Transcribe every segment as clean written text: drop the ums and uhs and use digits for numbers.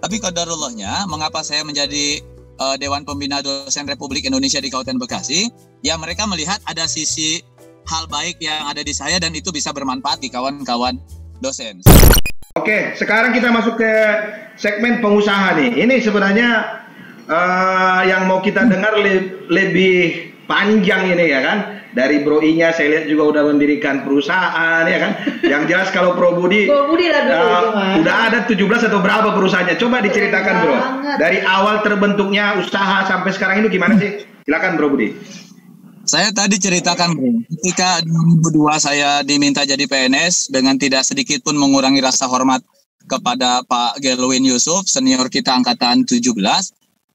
Tapi qadarullah-nya, mengapa saya menjadi Dewan Pembina Dosen Republik Indonesia di Kabupaten Bekasi, ya mereka melihat ada sisi hal baik yang ada di saya dan itu bisa bermanfaat di kawan-kawan dosen. Oke, sekarang kita masuk ke segmen pengusaha nih. Ini sebenarnya yang mau kita dengar lebih panjang ini ya kan. Dari Bro I-nya saya lihat juga udah mendirikan perusahaan ya kan. Yang jelas kalau Bro Budi udah ada 17 atau berapa perusahaannya. Coba diceritakan Bro. Dari awal terbentuknya usaha sampai sekarang ini gimana sih? Silakan Bro Budi. Saya tadi ceritakan Bro, ketika 2002 saya diminta jadi PNS dengan tidak sedikit pun mengurangi rasa hormat kepada Pak Gelwin Yusuf, senior kita angkatan 17.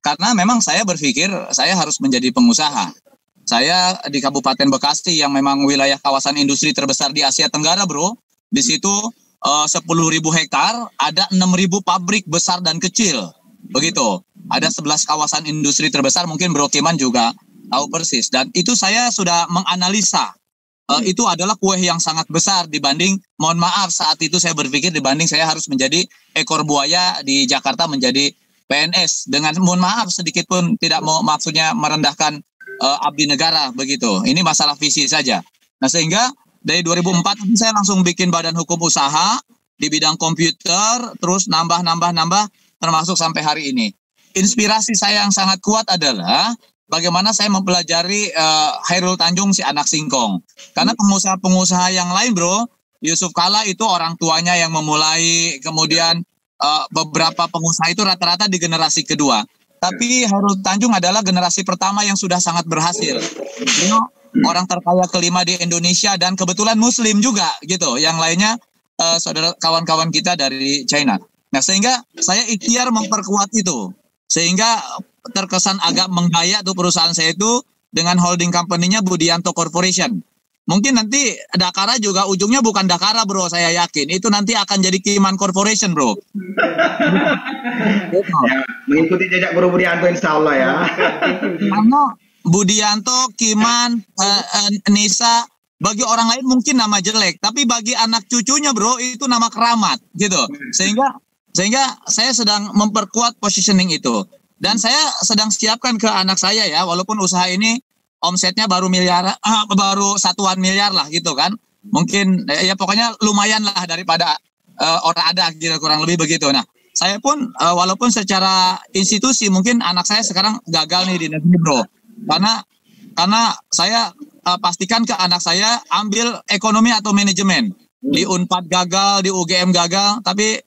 Karena memang saya berpikir saya harus menjadi pengusaha. Saya di Kabupaten Bekasi yang memang wilayah kawasan industri terbesar di Asia Tenggara, Bro. Di situ 10.000 hektar, ada 6.000 pabrik besar dan kecil. Begitu. Ada 11 kawasan industri terbesar, mungkin Bro Kiman juga tahu persis. Dan itu saya sudah menganalisa. Itu adalah kue yang sangat besar dibanding, mohon maaf saat itu saya berpikir dibanding saya harus menjadi ekor buaya di Jakarta menjadi PNS. Dengan mohon maaf sedikit pun tidak mau maksudnya merendahkan abdi negara begitu. Ini masalah visi saja. Nah sehingga dari 2004 saya langsung bikin badan hukum usaha di bidang komputer, terus nambah termasuk sampai hari ini. Inspirasi saya yang sangat kuat adalah bagaimana saya mempelajari Khairul Tanjung si anak singkong. Karena pengusaha-pengusaha yang lain Bro, Yusuf Kala itu orang tuanya yang memulai, kemudian beberapa pengusaha itu rata-rata di generasi kedua. Tapi Khairul Tanjung adalah generasi pertama yang sudah sangat berhasil. Beliau orang terkaya kelima di Indonesia dan kebetulan Muslim juga gitu. Yang lainnya saudara kawan-kawan kita dari China. Nah sehingga saya ikhtiar memperkuat itu. Sehingga terkesan agak menggaya tuh perusahaan saya itu dengan holding company-nya Budianto Corporation. Mungkin nanti Dakara juga ujungnya bukan Dakara Bro, saya yakin. Itu nanti akan jadi Kiman Corporation Bro. Ya, mengikuti jejak Bro Budianto insya Allah ya. Karena Budianto, Kiman, Nisa, bagi orang lain mungkin nama jelek. Tapi bagi anak cucunya Bro, itu nama keramat gitu. Sehingga saya sedang memperkuat positioning itu. Dan saya sedang siapkan ke anak saya ya, walaupun usaha ini omsetnya baru baru satuan miliar lah gitu kan. Mungkin ya pokoknya lumayan lah daripada orang ada gitu, kurang lebih begitu. Nah, saya pun walaupun secara institusi mungkin anak saya sekarang gagal nih di negeri Bro. Karena saya pastikan ke anak saya ambil ekonomi atau manajemen. Di Unpad gagal, di UGM gagal, tapi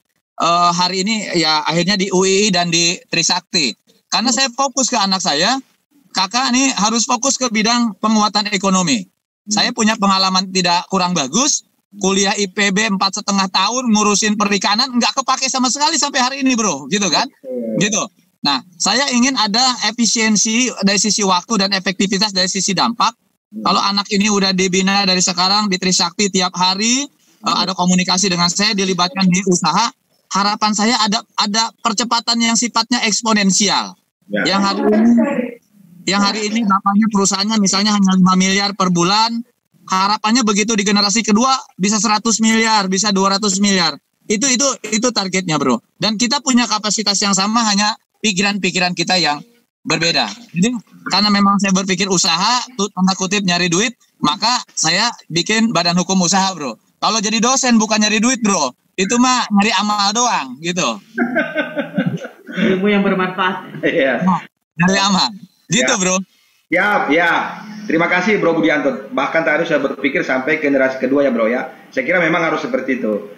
hari ini ya akhirnya di UII dan di Trisakti. Karena saya fokus ke anak saya, kakak nih harus fokus ke bidang penguatan ekonomi. Saya punya pengalaman tidak kurang bagus, kuliah IPB 4,5 tahun ngurusin perikanan, nggak kepake sama sekali sampai hari ini Bro, gitu kan? Gitu. Nah, saya ingin ada efisiensi dari sisi waktu dan efektivitas dari sisi dampak. Kalau anak ini udah dibina dari sekarang di Trisakti tiap hari, ada komunikasi dengan saya, dilibatkan di usaha, harapan saya ada percepatan yang sifatnya eksponensial. Ya. Yang hari ini bapaknya perusahaannya misalnya hanya 5 miliar per bulan, harapannya begitu di generasi kedua bisa 100 miliar, bisa 200 miliar. Itu targetnya Bro. Dan kita punya kapasitas yang sama, hanya pikiran-pikiran kita yang berbeda. Jadi karena memang saya berpikir usaha, tanda kutip nyari duit, maka saya bikin badan hukum usaha Bro. Kalau jadi dosen bukan nyari duit Bro, itu mah nyari amal doang gitu. Ilmu yang bermanfaat. Iya. Nyari amal. Gitu ya. Bro. Ya. Terima kasih Bro Budianto. Bahkan tadi saya berpikir sampai generasi kedua ya Bro ya. Saya kira memang harus seperti itu.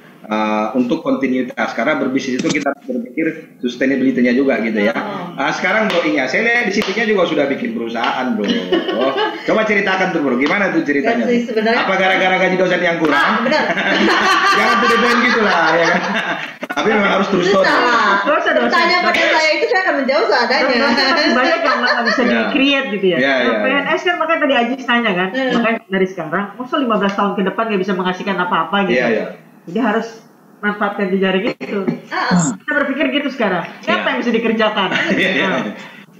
Untuk kontinuitas, karena berbisnis itu kita berpikir sustainability-nya juga gitu ya. Sekarang Bro Inya, saya lihat di sini juga sudah bikin perusahaan Bro. Coba ceritakan tuh Bro, gimana tuh ceritanya? Apa gara-gara gaji dosen yang kurang? Benar. Jangan to the point gitu lah ya kan. Tapi memang harus terus story. Tanya pada saya itu saya akan menjawab seadanya. Banyak yang nggak bisa di-create gitu ya. PNS kan makanya tadi Ajis tanya kan, makanya dari sekarang, masa 15 tahun ke depan nggak bisa menghasilkan apa-apa gitu. Jadi harus manfaatkan di jari gitu. Kita berpikir gitu sekarang. Siapa yang bisa dikerjakan?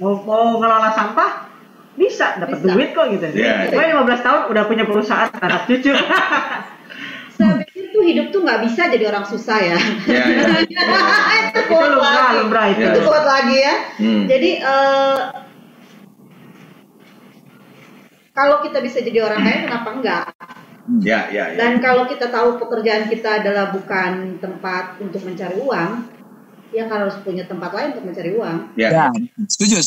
Mau ngelola sampah bisa dapat duit kok gitu. Gue 15 tahun udah punya perusahaan anak cucu. Saya pikir tuh hidup tuh nggak bisa jadi orang susah ya. lumrah itu. Itu kuat lagi ya. Jadi kalau kita bisa jadi orang kaya, kenapa enggak? Ya. Dan kalau kita tahu pekerjaan kita adalah bukan tempat untuk mencari uang, ya harus punya tempat lain untuk mencari uang. Ya, setuju.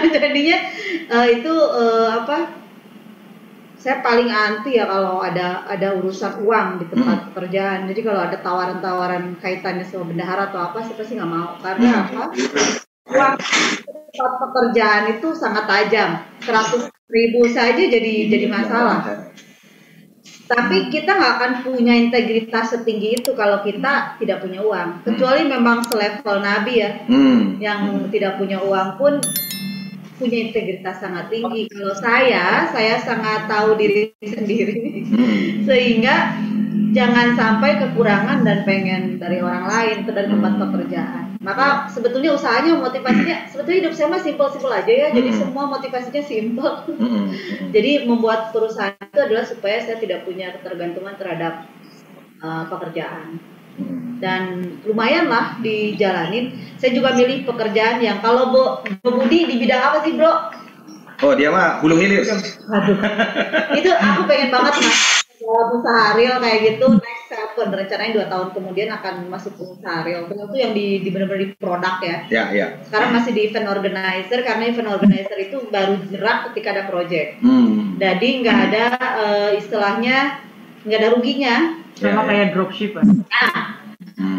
Jadinya itu saya paling anti ya kalau ada urusan uang di tempat pekerjaan. Jadi kalau ada tawaran-tawaran kaitannya sama bendahara atau apa, saya pasti nggak mau. Karena apa? Uang tempat pekerjaan itu sangat tajam. 100.000 saja jadi masalah. Tapi kita nggak akan punya integritas setinggi itu kalau kita tidak punya uang. Kecuali memang selevel Nabi ya, yang tidak punya uang pun punya integritas sangat tinggi. Kalau saya sangat tahu diri sendiri, sehingga jangan sampai kekurangan dan pengen dari orang lain atau dari tempat pekerjaan. Maka sebetulnya usahanya, motivasinya, sebetulnya hidup saya mah simpel-simpel aja ya. Jadi semua motivasinya simpel. Jadi membuat perusahaan itu adalah supaya saya tidak punya ketergantungan terhadap pekerjaan. Dan lumayan lah dijalanin. Saya juga milih pekerjaan yang kalau Budi di bidang apa sih, Bro? Oh, dia mah hulu hilir. Aduh. Itu aku pengen banget Mas. Usaha real kayak gitu, next happen. Rencananya 2 tahun kemudian akan masuk usaha real. Itu yang di benar-benar di produk ya. Ya. Sekarang masih di event organizer, karena event organizer itu baru gerak ketika ada project. Jadi nggak ada istilahnya nggak ada ruginya. Sama kayak dropship.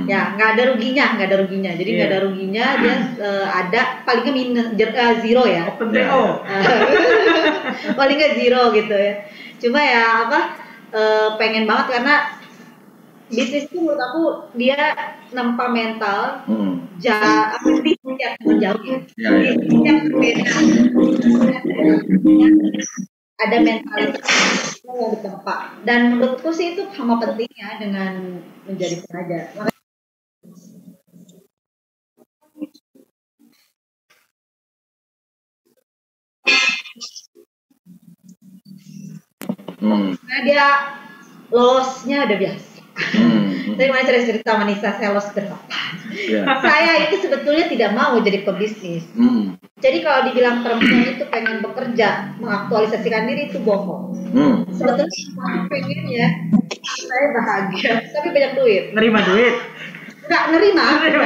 Ya nggak ada ruginya. Jadi nggak ada ruginya, dia ada palingnya minus zero ya. Open BO. Paling nggak zero gitu ya. Cuma ya pengen banget karena bisnis itu menurut aku dia nempa mental jauh ya. Yang berbeda. Ada mentalitas yang ditempa, dan menurutku sih itu sama pentingnya dengan menjadi pengajar. Nah dia lolosnya udah biasa. Saya kemarin cerita sama Nisa, saya lolos berapa? Saya itu sebetulnya tidak mau jadi pebisnis. Jadi kalau dibilang perempuan itu pengen bekerja, mengaktualisasikan diri, itu bohong. Sebetulnya saya pengen ya, saya bahagia, tapi banyak duit. Nerima duit? Enggak nerima.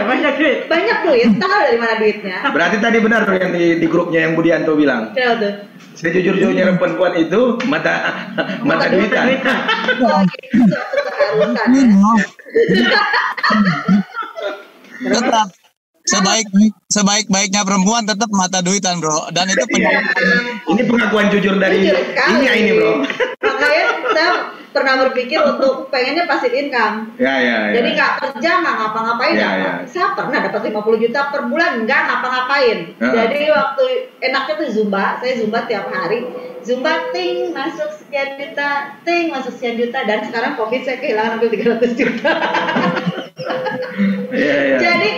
Banyak duit. Banyak duit. Tahu dari mana duitnya? Berarti tadi benar tuh yang di grupnya yang Budianto bilang. Kenapa tuh? Sejujur-jujurnya perempuan itu mata duitan. Oh, itu keharusan ya. Tetap sebaik-baiknya perempuan tetap mata duitan, Bro. Dan itu ini pengakuan jujur dari ini, Bro. Makanya saya pernah berpikir untuk pengennya passive income. Ya. Jadi nggak kerja, nggak ngapa-ngapain. Saya pernah dapat 50 juta per bulan, nggak ngapa-ngapain. Jadi waktu enaknya tuh Zumba, saya Zumba tiap hari. Zumba ting masuk sekian juta, ting masuk sekian juta, dan sekarang Covid saya kehilangan hampir 300 juta. Jadi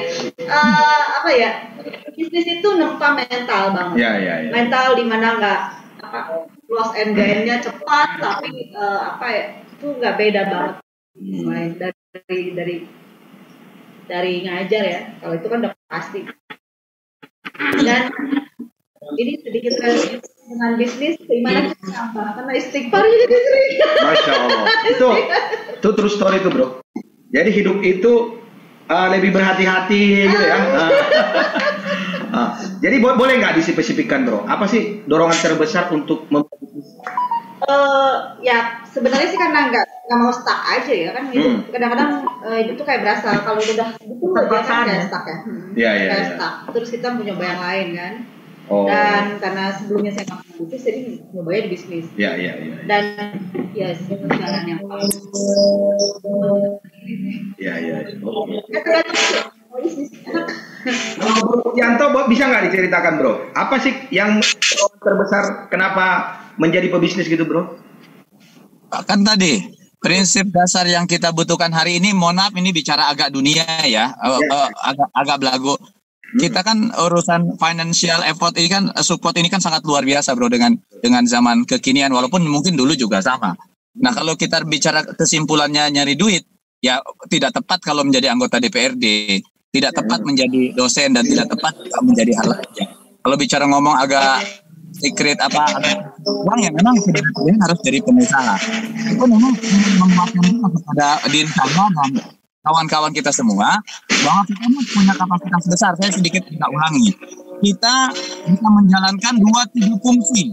bisnis itu nempa mental banget. Mental di mana nggak loss and gain-nya cepat, tapi itu nggak beda banget selain dari ngajar ya. Kalau itu kan udah pasti. Dan ini sedikit relate dengan bisnis, gimana kita nambah karena istighfar jadi sering. Masya Allah. Itu true story itu, Bro. Jadi hidup itu lebih berhati-hati gitu ya. Jadi boleh nggak dispesifikkan, Bro? Apa sih dorongan terbesar untuk ya sebenarnya sih karena nggak mau stuck aja ya kan. Kadang-kadang hidup tuh kayak berasa kalau udah itu kayak stuck ya. Kayak stuck. Terus kita mau nyoba yang lain kan. Dan karena sebelumnya saya nggak pernah bisnis, jadi nyobanya di bisnis. Dan ya jalan yang pas. Yanto, bisa nggak diceritakan, Bro? Apa sih yang terbesar kenapa menjadi pebisnis gitu, Bro? Kan tadi prinsip dasar yang kita butuhkan hari ini, mohon maaf ini bicara agak dunia ya, agak belagu. Kita kan urusan financial effort ini kan, support ini kan sangat luar biasa, Bro, dengan zaman kekinian, walaupun mungkin dulu juga sama. Nah, kalau kita bicara kesimpulannya nyari duit, ya tidak tepat kalau menjadi anggota DPRD, tidak tepat menjadi dosen, dan tidak tepat menjadi hal lainnya. Kalau bicara ngomong agak secret ada uang yang memang sebenarnya harus dari pengusaha. Itu memang menguatkan kepada diri saya dan kawan-kawan kita semua bahwa kita punya kapasitas besar. Saya sedikit tidak ulangi. Kita bisa menjalankan 2-3 fungsi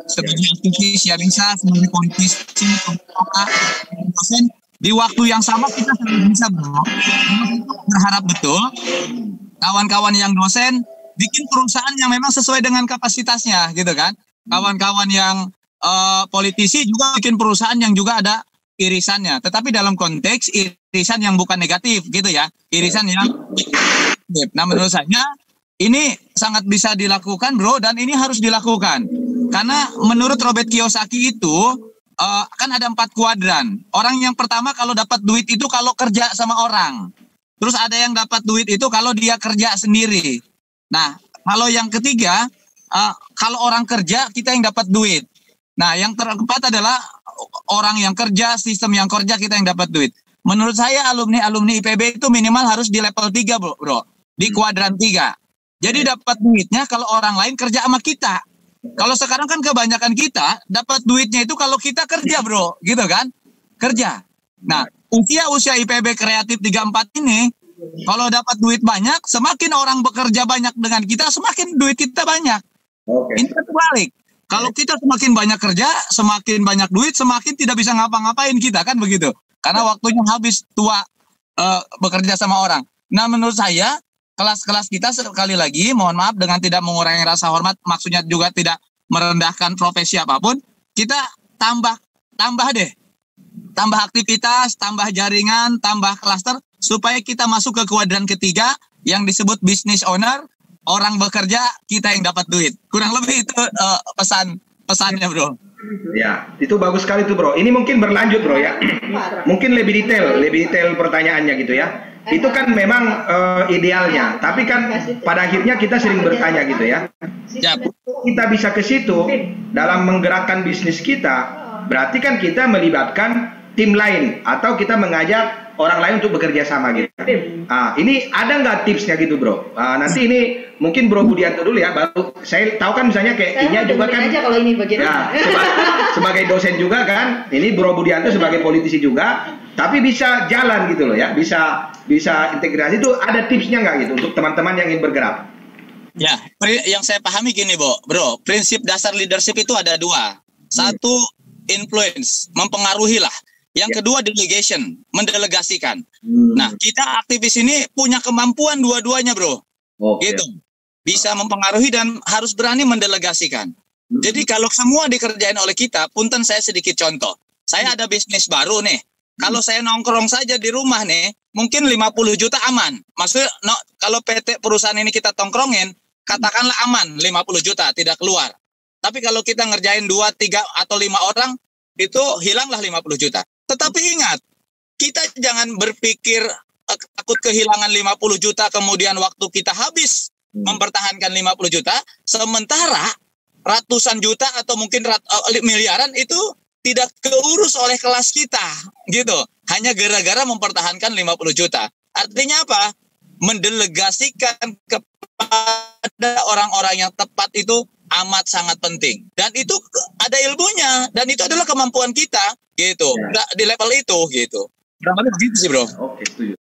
sebagai aktivis ya, bisa sebagai politisi, dosen di waktu yang sama. Kita bisa berharap betul kawan-kawan yang dosen bikin perusahaan yang memang sesuai dengan kapasitasnya, gitu kan. Kawan-kawan yang politisi juga bikin perusahaan yang juga ada irisannya, tetapi dalam konteks irisan yang bukan negatif, gitu ya. Irisan yang positif. Nah, menurut saya ini sangat bisa dilakukan, bro, dan ini harus dilakukan. Karena menurut Robert Kiyosaki itu kan ada 4 kuadran. Orang yang pertama kalau dapat duit itu kalau kerja sama orang. Terus ada yang dapat duit itu kalau dia kerja sendiri. Nah, kalau yang ketiga, kalau orang kerja, kita yang dapat duit. Nah, yang keempat adalah orang yang kerja, sistem yang kerja, kita yang dapat duit. Menurut saya alumni IPB itu minimal harus di level 3, bro. Di kuadran 3. Jadi dapat duitnya kalau orang lain kerja sama kita. Kalau sekarang kan kebanyakan kita dapat duitnya itu kalau kita kerja, bro. Gitu kan? Kerja. Nah, usia IPB kreatif 34 ini, kalau dapat duit banyak, semakin orang bekerja banyak dengan kita, semakin duit kita banyak. Ini terbalik. Kalau kita semakin banyak kerja, semakin banyak duit, semakin tidak bisa ngapa-ngapain kita, kan begitu. Karena waktunya habis, tua, bekerja sama orang. Nah, menurut saya, kelas-kelas kita sekali lagi, mohon maaf dengan tidak mengurangi rasa hormat, maksudnya juga tidak merendahkan profesi apapun, kita tambah deh. Tambah aktivitas, tambah jaringan, tambah klaster, supaya kita masuk ke kuadran ketiga yang disebut business owner, orang bekerja, kita yang dapat duit. Kurang lebih itu pesannya, bro. Ya, itu bagus sekali tuh, bro. Ini mungkin berlanjut, bro, ya. Mungkin lebih detail pertanyaannya gitu ya. Itu kan memang idealnya, tapi kan pada akhirnya kita sering bertanya gitu ya. Kita bisa ke situ dalam menggerakkan bisnis kita, berarti kan kita melibatkan tim lain atau kita mengajak orang lain untuk bekerja sama gitu. Ini ada nggak tipsnya gitu, bro? Nanti ini mungkin Bro Budianto dulu ya, baru saya tahu kan misalnya kayak Inya juga kan aja kalau ini ya, sebagai dosen juga kan, ini Bro Budianto sebagai politisi juga, tapi bisa jalan gitu loh ya, bisa integrasi. Itu ada tipsnya nggak gitu untuk teman-teman yang ingin bergerak? Ya, yang saya pahami gini, bro, prinsip dasar leadership itu ada 2. Satu, influence, mempengaruhi lah. Yang kedua, delegation, mendelegasikan. Nah, kita aktivis ini punya kemampuan dua-duanya, bro. Gitu. Bisa mempengaruhi dan harus berani mendelegasikan. Jadi kalau semua dikerjain oleh kita, punten saya sedikit contoh. Saya ada bisnis baru nih. Kalau saya nongkrong saja di rumah nih, mungkin 50 juta aman. Maksudnya, kalau PT perusahaan ini kita tongkrongin, katakanlah aman 50 juta, tidak keluar. Tapi kalau kita ngerjain 2, 3, atau 5 orang, itu hilanglah 50 juta. Tetapi ingat, kita jangan berpikir takut kehilangan 50 juta, kemudian waktu kita habis mempertahankan 50 juta, sementara ratusan juta atau mungkin miliaran itu tidak keurus oleh kelas kita, gitu. Hanya gara-gara mempertahankan 50 juta. Artinya apa? Mendelegasikan kepada orang-orang yang tepat itu amat sangat penting. Dan itu ada ilmunya, dan itu adalah kemampuan kita, gitu. Di level itu, gitu. Berapa begitu sih, bro? Oke, setuju.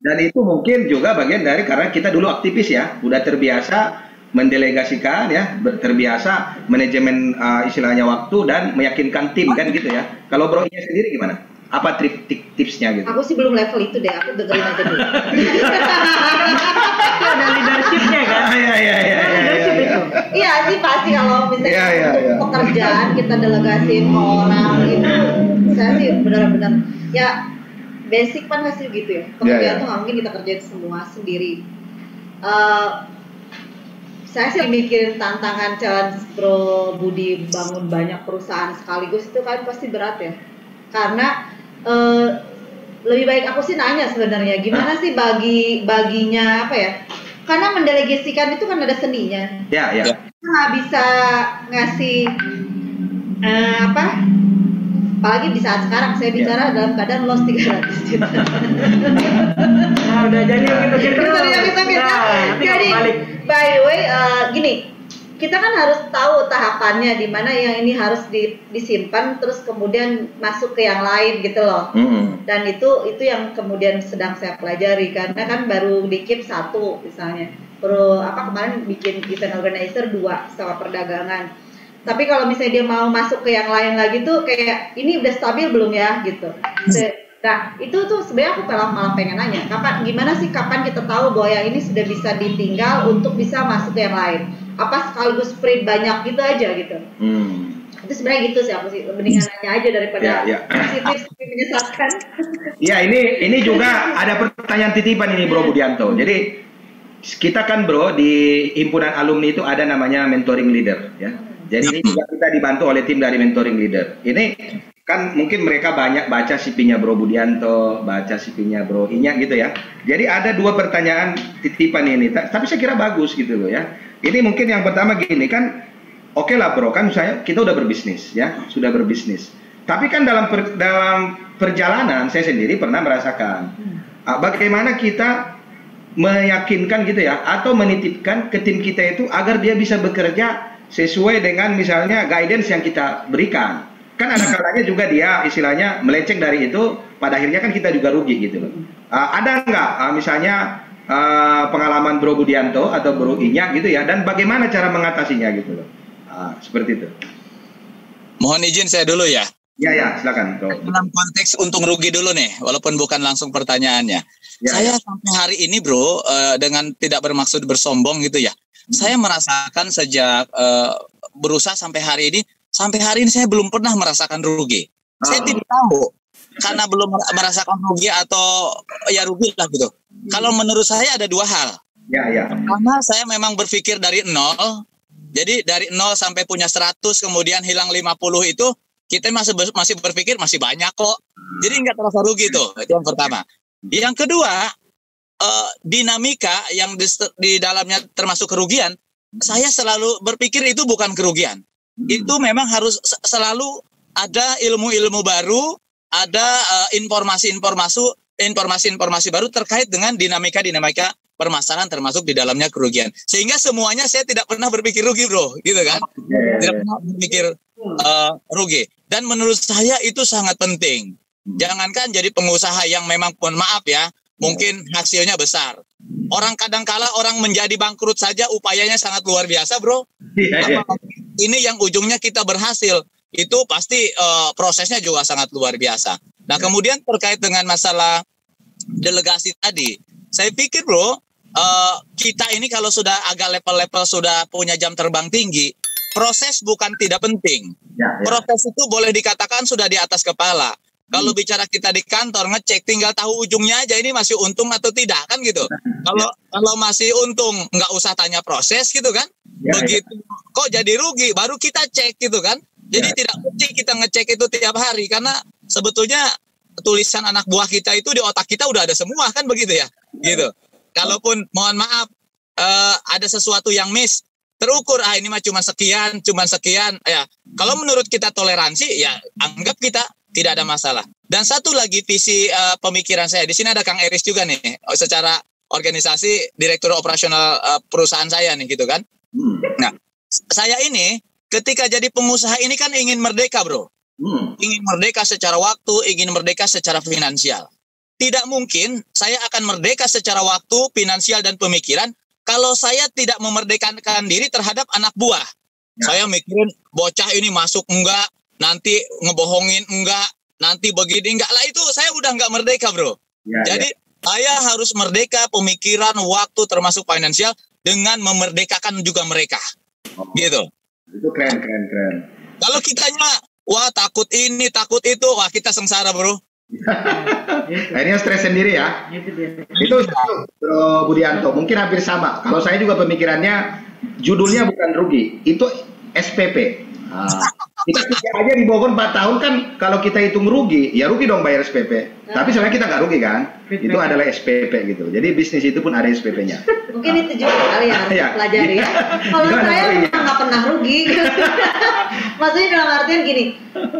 Dan itu mungkin juga bagian dari karena kita dulu aktivis ya, udah terbiasa mendelegasikan ya, terbiasa manajemen istilahnya waktu dan meyakinkan tim kan gitu ya. Kalau Bro Inya sendiri gimana? Apa tipsnya gitu? Aku sih belum level itu deh, aku dengerin aja dulu. Ada leadershipnya kan? Iya sih pasti kalau misalnya untuk pekerjaan kita delegasiin ke orang itu, saya sih benar-benar ya basic kan masih gitu ya. Pekerjaan tuh nggak mungkin kita kerjain semua sendiri. Saya sih mikirin tantangan challenge Bro Budi bangun banyak perusahaan sekaligus itu kan pasti berat ya. Karena lebih baik aku sih nanya sebenarnya gimana sih baginya apa ya? Karena mendelegasikan itu kan ada seninya. Kita nggak bisa ngasih apalagi di saat sekarang saya bicara dalam keadaan loss 300 juta. Nah, udah jadi gitu. Jadi by the way gini, kita kan harus tahu tahapannya di mana yang ini harus disimpan terus kemudian masuk ke yang lain gitu loh. Dan itu yang kemudian sedang saya pelajari karena kan baru di keep 1 misalnya. Kemarin bikin event organizer 2 sama perdagangan. Tapi kalau misalnya dia mau masuk ke yang lain lagi tuh kayak ini udah stabil belum ya gitu. Nah itu tuh sebenarnya aku malah pengen nanya, gimana sih kapan kita tahu bahwa yang ini sudah bisa ditinggal untuk bisa masuk ke yang lain? Apa sekaligus sprint banyak gitu aja gitu? Itu sebenarnya gitu sih, aku sih mendingan nanya aja daripada positif tapi menyesatkan. Iya, ini juga ada pertanyaan titipan ini Bro Budianto. Jadi kita kan Bro di himpunan alumni itu ada namanya mentoring leader ya. Jadi ini juga kita dibantu oleh tim dari mentoring leader. Ini kan mungkin mereka banyak baca CV-nya Bro Budianto, baca CV-nya Bro Inya gitu ya. Jadi ada 2 pertanyaan titipan ini, tapi saya kira bagus gitu loh ya. Ini mungkin yang pertama gini kan, oke lah Bro, kan misalnya kita udah berbisnis ya, sudah berbisnis. Tapi kan dalam perjalanan saya sendiri pernah merasakan bagaimana kita meyakinkan gitu ya, atau menitipkan ke tim kita itu agar dia bisa bekerja sesuai dengan misalnya guidance yang kita berikan. Kan ada kalanya juga dia istilahnya melenceng dari itu, pada akhirnya kan kita juga rugi gitu loh. Ada nggak misalnya pengalaman Bro Budianto atau Bro Inya gitu ya, dan bagaimana cara mengatasinya gitu loh. Seperti itu. Mohon izin saya dulu ya. Ya, silakan Bro. Dalam konteks untung rugi dulu nih, walaupun bukan langsung pertanyaannya. Saya sampai hari ini Bro, dengan tidak bermaksud bersombong gitu ya, saya merasakan sejak berusaha sampai hari ini saya belum pernah merasakan rugi. Saya tidak tahu karena belum merasakan rugi atau ya rugi lah gitu. Kalau menurut saya ada 2 hal. Karena saya memang berpikir dari 0. Jadi dari 0 sampai punya 100 kemudian hilang 50 itu kita masih berpikir masih banyak kok. Jadi nggak terasa rugi tuh. Itu yang pertama. Yang kedua, dinamika yang di dalamnya termasuk kerugian, saya selalu berpikir itu bukan kerugian. Itu memang harus selalu ada ilmu-ilmu baru, ada informasi-informasi baru terkait dengan dinamika permasalahan termasuk di dalamnya kerugian. Sehingga semuanya saya tidak pernah berpikir rugi Bro, gitu kan? Tidak pernah berpikir rugi. Dan menurut saya itu sangat penting. Jangankan jadi pengusaha yang memang mohon maaf ya, mungkin hasilnya besar. Kadangkala orang menjadi bangkrut saja upayanya sangat luar biasa Bro. Ini yang ujungnya kita berhasil, itu pasti prosesnya juga sangat luar biasa. Nah kemudian terkait dengan masalah delegasi tadi, saya pikir Bro, kita ini kalau sudah agak level-level sudah punya jam terbang tinggi, proses bukan tidak penting. Proses itu boleh dikatakan sudah di atas kepala. Kalau bicara kita di kantor ngecek, tinggal tahu ujungnya aja ini masih untung atau tidak kan gitu. Kalau masih untung nggak usah tanya proses gitu kan. Begitu kok jadi rugi baru kita cek gitu kan. Jadi tidak penting kita ngecek itu tiap hari karena sebetulnya tulisan anak buah kita itu di otak kita udah ada semua kan begitu ya. Gitu. Kalaupun mohon maaf ada sesuatu yang miss, terukur ini mah cuma sekian ya. Kalau menurut kita toleransi ya anggap kita tidak ada masalah. Dan satu lagi visi pemikiran saya di sini ada Kang Eris juga nih, secara organisasi direktur operasional perusahaan saya nih gitu kan. Nah, saya ini ketika jadi pengusaha ini kan ingin merdeka Bro. Ingin merdeka secara waktu, ingin merdeka secara finansial. Tidak mungkin saya akan merdeka secara waktu, finansial dan pemikiran kalau saya tidak memerdekakan diri terhadap anak buah. Saya mikirin bocah ini masuk enggak, nanti ngebohongin enggak, nanti begini enggak lah, itu saya udah enggak merdeka Bro. Jadi saya harus merdeka pemikiran, waktu termasuk finansial dengan memerdekakan juga mereka. Gitu. Itu keren. Kalau kitanya wah takut ini, takut itu, wah kita sengsara Bro. Akhirnya stres sendiri ya. Itu Bro Budianto mungkin hampir sama. Kalau saya juga pemikirannya judulnya bukan rugi, itu SPP. Kita kerja aja di Bogor 4 tahun kan, kalau kita hitung rugi, ya rugi dong bayar SPP. Tapi sebenarnya kita nggak rugi kan, itu adalah SPP gitu. Jadi bisnis itu pun ada SPP-nya. Mungkin itu juga kali ya harus pelajari ya. Kalau saya memang nggak pernah rugi. Maksudnya dalam artian gini,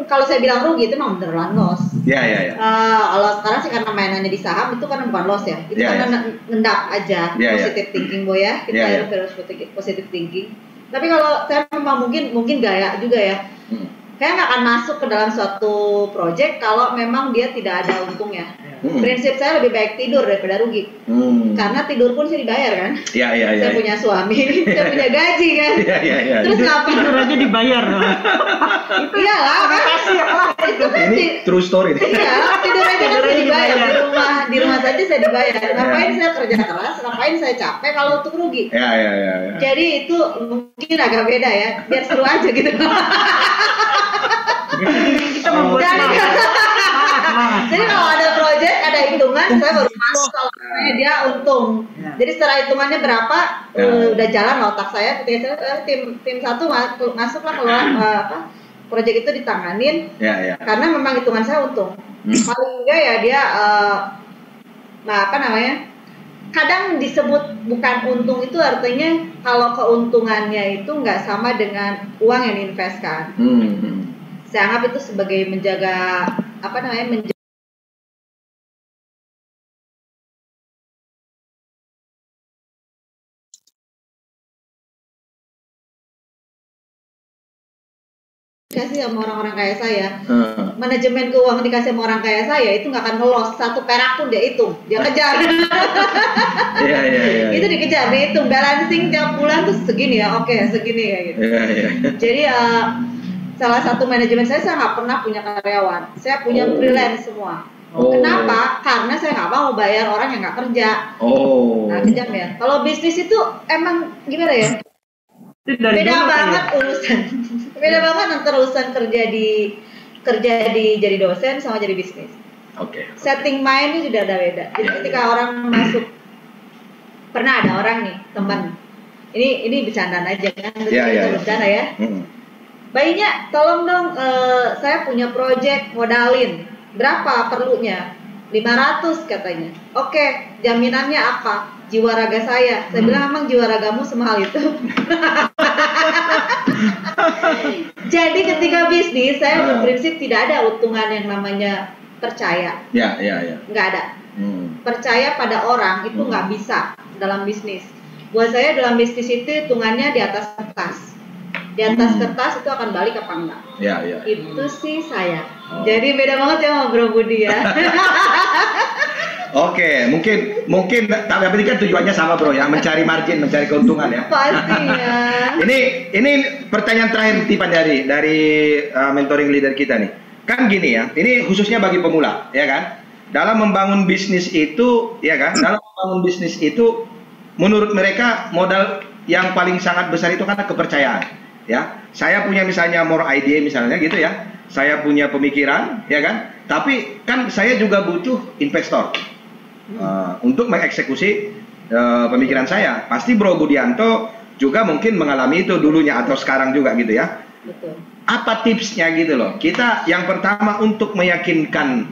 kalau saya bilang rugi itu memang beneran loss. Iya. Kalau sekarang sih karena mainannya di saham itu kan bukan loss ya, itu karena ngendap aja, positive thinking boy ya, kita harus positive thinking. Tapi kalau saya memang mungkin gaya juga ya, saya nggak akan masuk ke dalam suatu project kalau memang dia tidak ada untungnya. Prinsip saya lebih baik tidur daripada rugi. Karena tidur pun saya dibayar kan. Iya. Saya punya suami, saya punya gaji kan. Iya. Terus ngapain tidur aja dibayar? Iyalah kan. Itu kan ini true story. Iya, tidur aja kan saya dibayar di rumah saja saya dibayar. Ngapain saya kerja keras? Ngapain saya capek kalau untuk rugi? Iya. Jadi itu mungkin agak beda ya. Biar seru aja gitu. Kita membuat Jadi kalau ada project, ada hitungan, saya baru masuk kalau dia untung. Jadi setelah hitungannya berapa, udah jalan otak saya. Ketika tim satu masuklah keluar project itu ditanganin. Karena memang hitungan saya untung. Paling enggak ya dia, kadang disebut bukan untung itu artinya kalau keuntungannya itu nggak sama dengan uang yang diinvestkan. Saya anggap itu sebagai menjaga dikasih sama orang-orang kaya saya. Manajemen keuangan dikasih sama orang kaya saya itu nggak akan ngelos satu perak pun dia hitung, dia kejar. Itu dikejar, dia hitung balancing tiap bulan tuh segini ya, oke segini kayak gitu. Jadi salah satu manajemen saya nggak pernah punya karyawan, saya punya freelance semua. Kenapa? Karena saya nggak mau bayar orang yang nggak kerja. Nah, kejam ya. Kalau bisnis itu emang gimana ya? Beda banget urusan. Beda banget antara urusan kerja di jadi dosen sama jadi bisnis. Setting mindnya sudah ada beda. Jadi ketika orang masuk, pernah ada orang nih teman. Ini bercandaan aja kan? Bercanda ya. Bayinya, tolong dong, saya punya project modalin. Berapa perlunya? 500 katanya. Oke, jaminannya apa? Jiwa raga saya. Saya bilang emang jiwa ragamu semahal itu. Jadi ketika bisnis saya berprinsip tidak ada untungan yang namanya percaya. Nggak ada. Percaya pada orang itu nggak bisa dalam bisnis. Buat saya dalam bisnis itu hitungannya di atas kertas. Di atas kertas itu akan balik apa enggak? Itu sih saya. Jadi beda banget ya sama Bro Budi ya. Mungkin tapi kan tujuannya sama Bro ya, mencari margin, mencari keuntungan ya. Pastinya. Ini pertanyaan terakhir Tipan dari mentoring leader kita nih. Kan gini ya, ini khususnya bagi pemula, ya kan? Dalam membangun bisnis itu, ya kan? Dalam membangun bisnis itu menurut mereka modal yang paling sangat besar itu karena kepercayaan. Ya, saya punya misalnya more idea misalnya gitu ya, saya punya pemikiran, ya kan, tapi kan saya juga butuh investor untuk mengeksekusi pemikiran saya. Pasti Bro Budianto juga mungkin mengalami itu dulunya atau sekarang juga gitu ya. Betul. Apa tipsnya gitu loh? Kita yang pertama untuk meyakinkan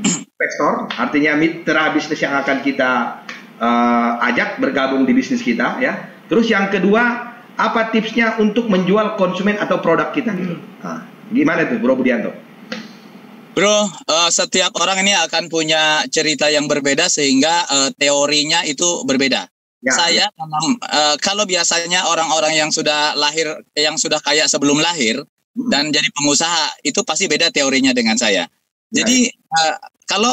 investor, artinya mitra bisnis yang akan kita ajak bergabung di bisnis kita ya. Terus yang kedua, apa tipsnya untuk menjual konsumen atau produk kita gitu? Gimana tuh Bro Budianto? Bro, setiap orang ini akan punya cerita yang berbeda sehingga teorinya itu berbeda. Saya kalau biasanya orang-orang yang sudah lahir, yang sudah kaya sebelum lahir dan jadi pengusaha itu pasti beda teorinya dengan saya. Jadi kalau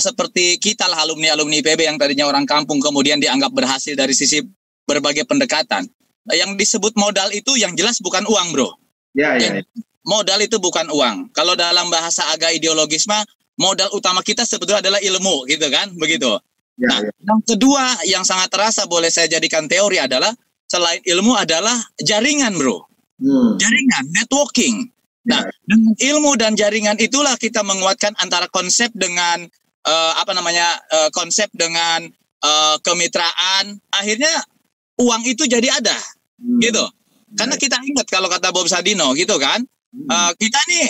seperti kita lah alumni IPB yang tadinya orang kampung kemudian dianggap berhasil dari sisi berbagai pendekatan. Yang disebut modal itu yang jelas bukan uang, Bro. Modal itu bukan uang. Kalau dalam bahasa agak ideologis mah, modal utama kita sebetulnya adalah ilmu, gitu kan? Begitu. Yang kedua yang sangat terasa boleh saya jadikan teori adalah selain ilmu adalah jaringan, Bro. Jaringan, networking. Nah, dengan ilmu dan jaringan itulah kita menguatkan antara konsep dengan konsep dengan kemitraan. Akhirnya uang itu jadi ada, gitu. Karena kita ingat kalau kata Bob Sadino, gitu kan, Kita nih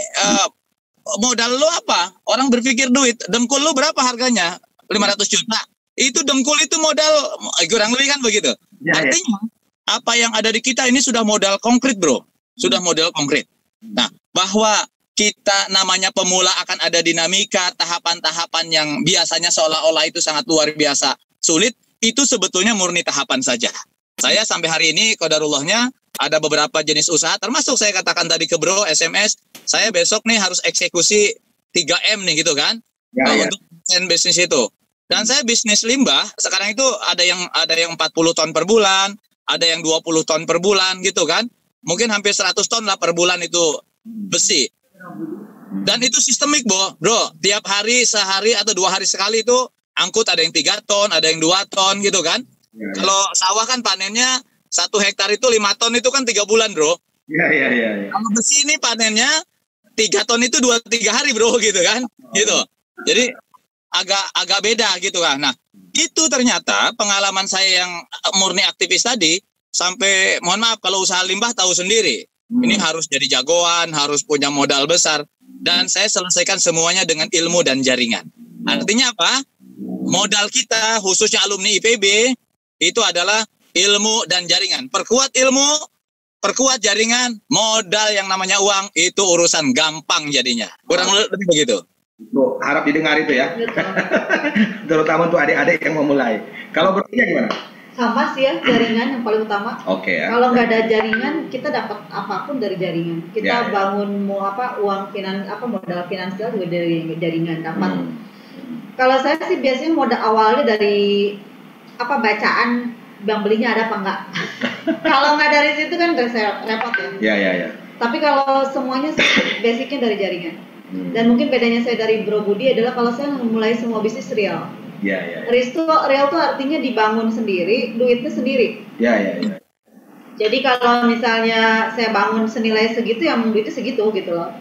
modal lu apa? Orang berpikir duit. Dengkul lu berapa harganya? 500 juta. Itu dengkul itu modal kurang lebih kan begitu. Artinya apa yang ada di kita ini sudah modal konkret, bro. Sudah modal konkret. Nah, bahwa kita namanya pemula akan ada dinamika, tahapan-tahapan yang biasanya seolah-olah itu sangat luar biasa sulit, itu sebetulnya murni tahapan saja. Saya sampai hari ini, qadarullahnya, ada beberapa jenis usaha, termasuk saya katakan tadi ke bro, SMS, saya besok nih harus eksekusi 3M nih gitu kan, untuk bisnis itu. Dan saya bisnis limbah, sekarang itu ada yang 40 ton per bulan, ada yang 20 ton per bulan gitu kan, mungkin hampir 100 ton lah per bulan itu besi. Dan itu sistemik, bro. Tiap hari, sehari atau 2 hari sekali itu angkut, ada yang 3 ton, ada yang 2 ton gitu kan. Kalau sawah kan panennya 1 hektar itu 5 ton itu kan 3 bulan, bro. Kalau besi ini panennya 3 ton itu 2-3 hari, bro, gitu kan. Gitu. Jadi agak beda gitu kan. Nah, itu ternyata pengalaman saya yang murni aktivis tadi, sampai mohon maaf kalau usaha limbah tahu sendiri. Ini harus jadi jagoan, harus punya modal besar. Dan saya selesaikan semuanya dengan ilmu dan jaringan. Artinya apa? Modal kita, khususnya alumni IPB, itu adalah ilmu dan jaringan. Perkuat ilmu, perkuat jaringan, modal yang namanya uang, itu urusan gampang jadinya. Kurang lebih begitu. Bro, harap didengar itu ya. Terutama untuk adik-adik yang mau mulai. Kalau berarti gimana? Sama sih ya, jaringan yang paling utama. Ya. Kalau nggak ada jaringan, kita dapat apapun dari jaringan. Kita bangun mau modal finansial juga dari jaringan dapat. Kalau saya sih biasanya modal awalnya dari bacaan, yang belinya ada apa enggak. Kalau nggak dari situ kan repot ya. Ya. Tapi kalau semuanya basicnya dari jaringan. Dan mungkin bedanya saya dari Bro Budi adalah kalau saya memulai semua bisnis real. Real tuh artinya dibangun sendiri, duitnya sendiri. Jadi kalau misalnya saya bangun senilai segitu, yang duitnya segitu gitu loh.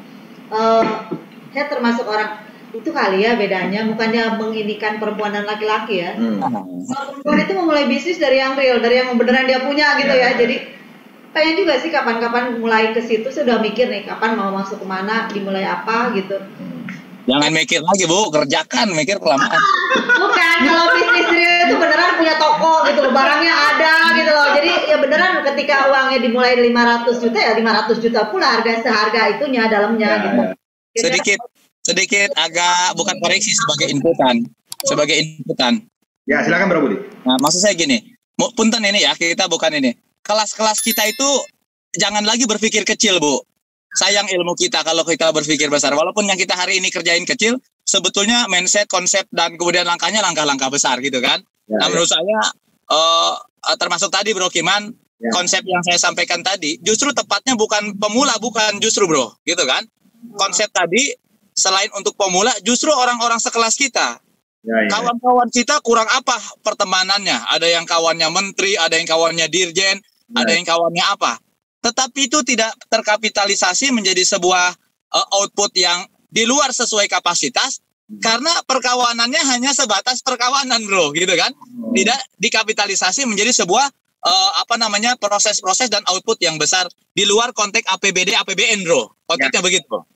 Saya termasuk orang itu kali ya bedanya, bukannya menginikan perempuan dan laki-laki ya. Kalau perempuan itu memulai bisnis dari yang real, dari yang beneran dia punya gitu ya. Jadi pengen juga sih kapan-kapan mulai ke situ, sudah mikir nih kapan mau masuk kemana, dimulai apa gitu. Jangan mikir lagi, Bu, kerjakan, mikir kelamaan. Bukan, kalau bisnis real itu beneran punya toko gitu loh, barangnya ada gitu loh. Jadi ya beneran ketika uangnya dimulai 500 juta ya 500 juta pula seharga itunya dalamnya gitu. Sedikit agak bukan koreksi sebagai inputan. Ya, silakan Bro Budi. Nah, maksud saya gini, punten ini ya, kita bukan ini. Kelas-kelas kita itu jangan lagi berpikir kecil, Bu. Sayang ilmu kita kalau kita berpikir besar. Walaupun yang kita hari ini kerjain kecil, sebetulnya mindset, konsep, dan kemudian langkahnya langkah-langkah besar gitu kan. Nah, menurut saya termasuk tadi Bro Kiman, konsep yang saya sampaikan tadi justru tepatnya bukan pemula, bukan justru Bro, gitu kan. Konsep tadi selain untuk pemula justru orang-orang sekelas kita. Kawan-kawan kita kurang apa pertemanannya? Ada yang kawannya menteri, ada yang kawannya dirjen, ada yang kawannya apa. Tetapi itu tidak terkapitalisasi menjadi sebuah output yang di luar sesuai kapasitas, karena perkawanannya hanya sebatas perkawanan, Bro, gitu kan. Tidak dikapitalisasi menjadi sebuah proses-proses dan output yang besar di luar konteks APBD, APBN, Bro. Konteksnya begitu.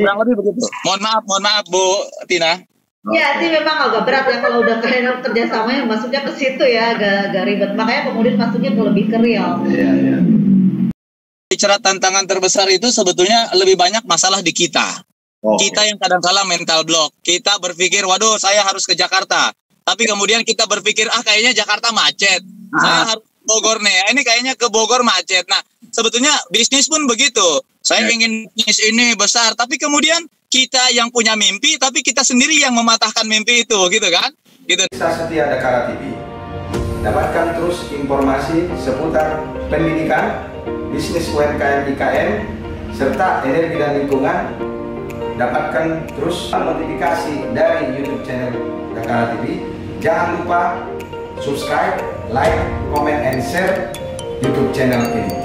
Kurang lebih begitu. Mohon maaf Bu Tina. Ya sih memang agak berat ya kalau udah kerjasamanya maksudnya ke situ ya, agak ribet. Makanya kemudian maksudnya lebih ke real. Bicara tantangan terbesar itu sebetulnya lebih banyak masalah di kita. Kita yang kadang-kala mental block. Kita berpikir, waduh saya harus ke Jakarta. Tapi kemudian kita berpikir, kayaknya Jakarta macet. Saya harus ke Bogor nih. Ini kayaknya ke Bogor macet. Nah, sebetulnya bisnis pun begitu. Saya ingin bisnis ini besar, tapi kemudian kita yang punya mimpi, tapi kita sendiri yang mematahkan mimpi itu, gitu kan? Gitu. Setia Dakara TV. Dapatkan terus informasi seputar pendidikan, bisnis UMKM IKM, serta energi dan lingkungan. Dapatkan terus notifikasi dari YouTube channel Dakara TV. Jangan lupa subscribe, like, comment, and share YouTube channel ini.